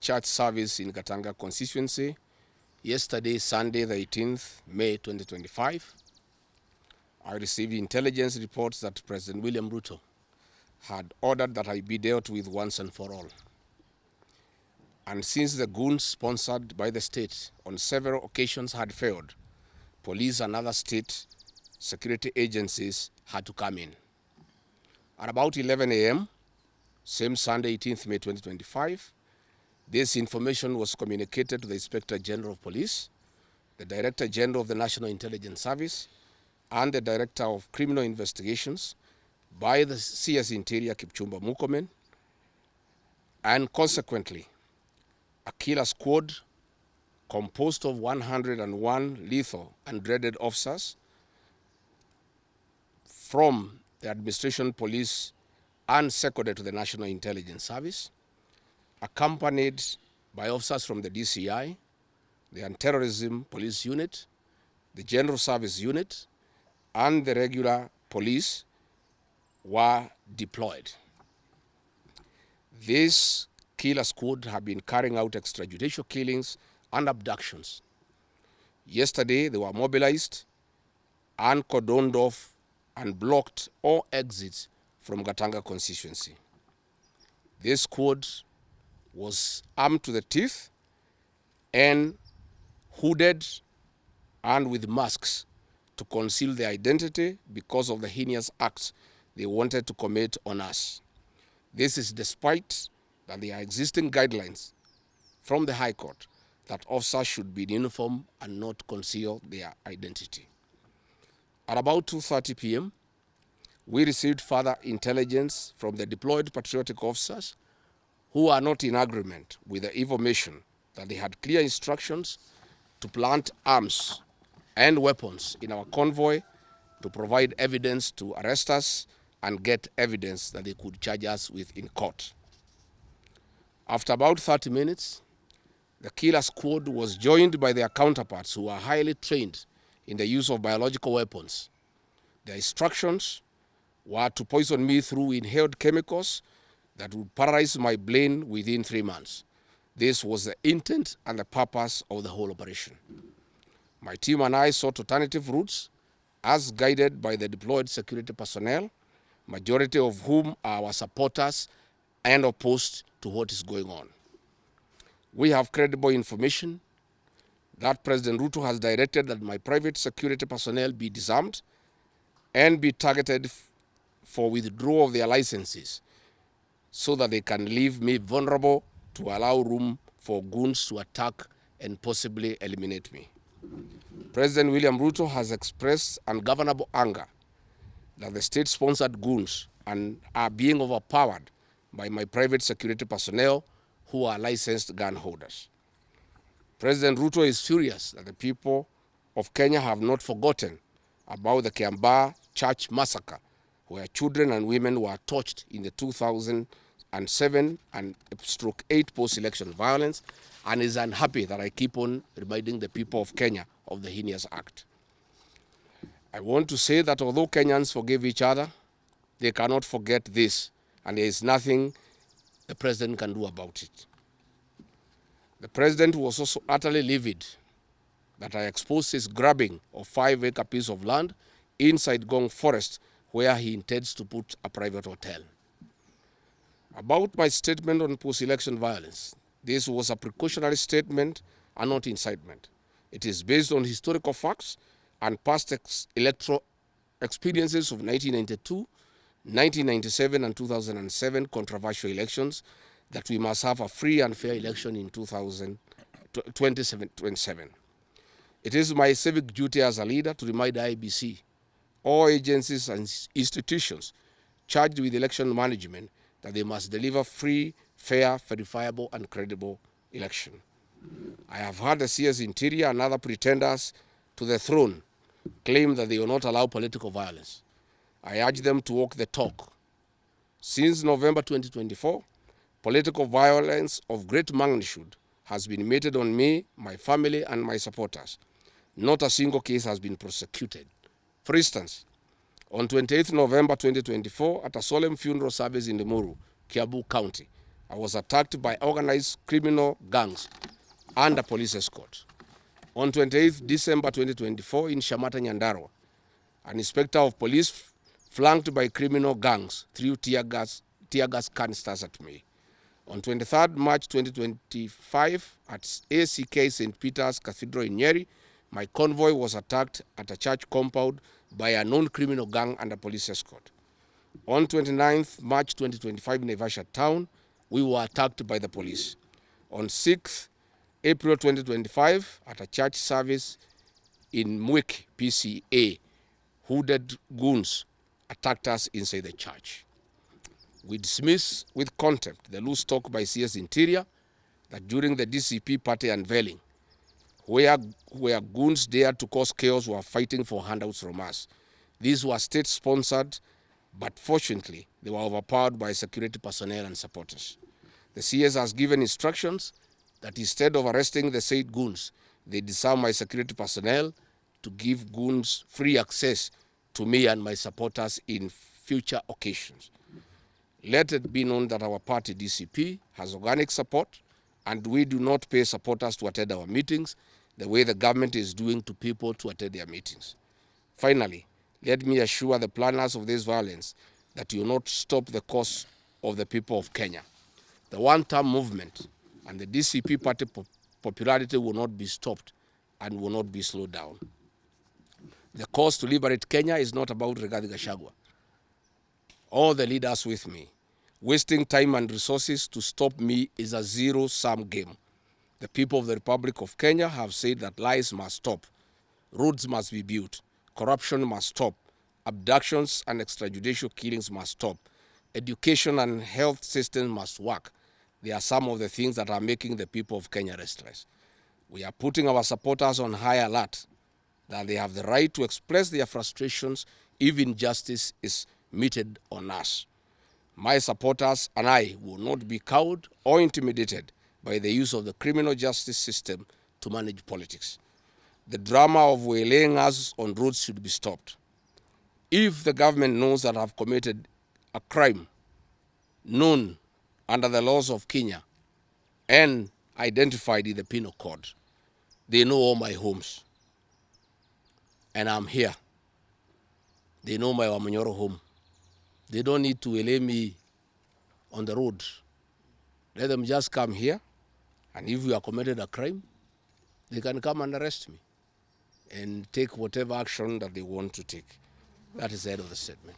church service in Gatanga constituency yesterday, Sunday, the 18th May 2025. I received intelligence reports that President William Ruto had ordered that I be dealt with once and for all. And since the goons sponsored by the state on several occasions had failed, police and other state security agencies had to come in. At about 11 a.m., same Sunday, 18th May 2025, this information was communicated to the Inspector General of Police, the Director General of the National Intelligence Service, and the Director of Criminal Investigations by the CS Interior Kipchumba Murkomen, and consequently, a killer squad composed of 101 lethal and dreaded officers from the administration police and seconded to the National Intelligence Service, accompanied by officers from the DCI, the Anti-Terrorism Police Unit, the General Service Unit, and the regular police were deployed. This killer squad have been carrying out extrajudicial killings and abductions. Yesterday, they were mobilized and cordoned off and blocked all exits from Gatanga constituency. This squad was armed to the teeth and hooded and with masks to conceal their identity because of the heinous acts they wanted to commit on us. This is despite that there are existing guidelines from the High Court that officers should be in uniform and not conceal their identity. At about 2:30 p.m., we received further intelligence from the deployed patriotic officers who are not in agreement with the information that they had clear instructions to plant arms and weapons in our convoy to provide evidence to arrest us and get evidence that they could charge us with in court. After about 30 minutes, the killer squad was joined by their counterparts who are highly trained in the use of biological weapons. Their instructions were to poison me through inhaled chemicals that would paralyze my brain within 3 months. This was the intent and the purpose of the whole operation. My team and I sought alternative routes as guided by the deployed security personnel, majority of whom are our supporters and opposed to what is going on. We have credible information that President Ruto has directed that my private security personnel be disarmed and be targeted for withdrawal of their licenses so that they can leave me vulnerable to allow room for goons to attack and possibly eliminate me. President William Ruto has expressed ungovernable anger that the state-sponsored goons are being overpowered by my private security personnel who are licensed gun holders. President Ruto is furious that the people of Kenya have not forgotten about the Kiambaa church massacre, where children and women were tortured in the 2007 and /8 post-election violence, and is unhappy that I keep on reminding the people of Kenya of the heinous act. I want to say that although Kenyans forgive each other, they cannot forget this, and there is nothing the president can do about it. The president was also utterly livid that I exposed his grabbing of 5-acre piece of land inside Gong Forest, where he intends to put a private hotel. About my statement on post-election violence, this was a precautionary statement and not incitement. It is based on historical facts and past electoral experiences of 1992, 1997, and 2007 controversial elections that we must have a free and fair election in 2027. It is my civic duty as a leader to remind IEBC, all agencies and institutions charged with election management, that they must deliver free, fair, verifiable, and credible election. I have heard the CS Interior and other pretenders to the throne claim that they will not allow political violence. I urge them to walk the talk. Since November 2024, political violence of great magnitude has been meted on me, my family, and my supporters. Not a single case has been prosecuted. For instance, on 28th November 2024, at a solemn funeral service in Limuru, Kiambu County, I was attacked by organized criminal gangs under police escort. On 28th December 2024 in Shamata, Nyandarua, an inspector of police flanked by criminal gangs threw tear gas canisters at me. On 23rd March 2025 at ACK St. Peter's Cathedral in Nyeri, my convoy was attacked at a church compound by a known criminal gang under police escort. On 29th March 2025 in Naivasha town, we were attacked by the police. On 6th April 2025 at a church service in Mwik, PCA, hooded goons attacked us inside the church. We dismiss with contempt the loose talk by CS Interior that during the DCP party unveiling, where goons dared to cause chaos were fighting for handouts from us. These were state-sponsored, but fortunately, they were overpowered by security personnel and supporters. The CS has given instructions that instead of arresting the said goons, they disarm my security personnel to give goons free access to me and my supporters in future occasions. Let it be known that our party, DCP, has organic support, and we do not pay supporters to attend our meetings the way the government is doing to people to attend their meetings. Finally, let me assure the planners of this violence that you will not stop the cause of the people of Kenya. The one-term movement and the DCP party popularity will not be stopped and will not be slowed down. The cause to liberate Kenya is not about Rigathi Gachagua. All the leaders with me. Wasting time and resources to stop me is a zero-sum game. The people of the Republic of Kenya have said that lies must stop, roads must be built, corruption must stop, abductions and extrajudicial killings must stop, education and health systems must work. They are some of the things that are making the people of Kenya restless. We are putting our supporters on high alert that they have the right to express their frustrations if injustice is meted on us. My supporters and I will not be cowed or intimidated by the use of the criminal justice system to manage politics. The drama of waylaying us on roads should be stopped. If the government knows that I have committed a crime known under the laws of Kenya and identified in the penal code, they know all my homes. And I'm here. They know my Wamanyoro home. They don't need to waylay me on the road. Let them just come here, and if we have committed a crime, they can come and arrest me and take whatever action that they want to take. That is the end of the statement.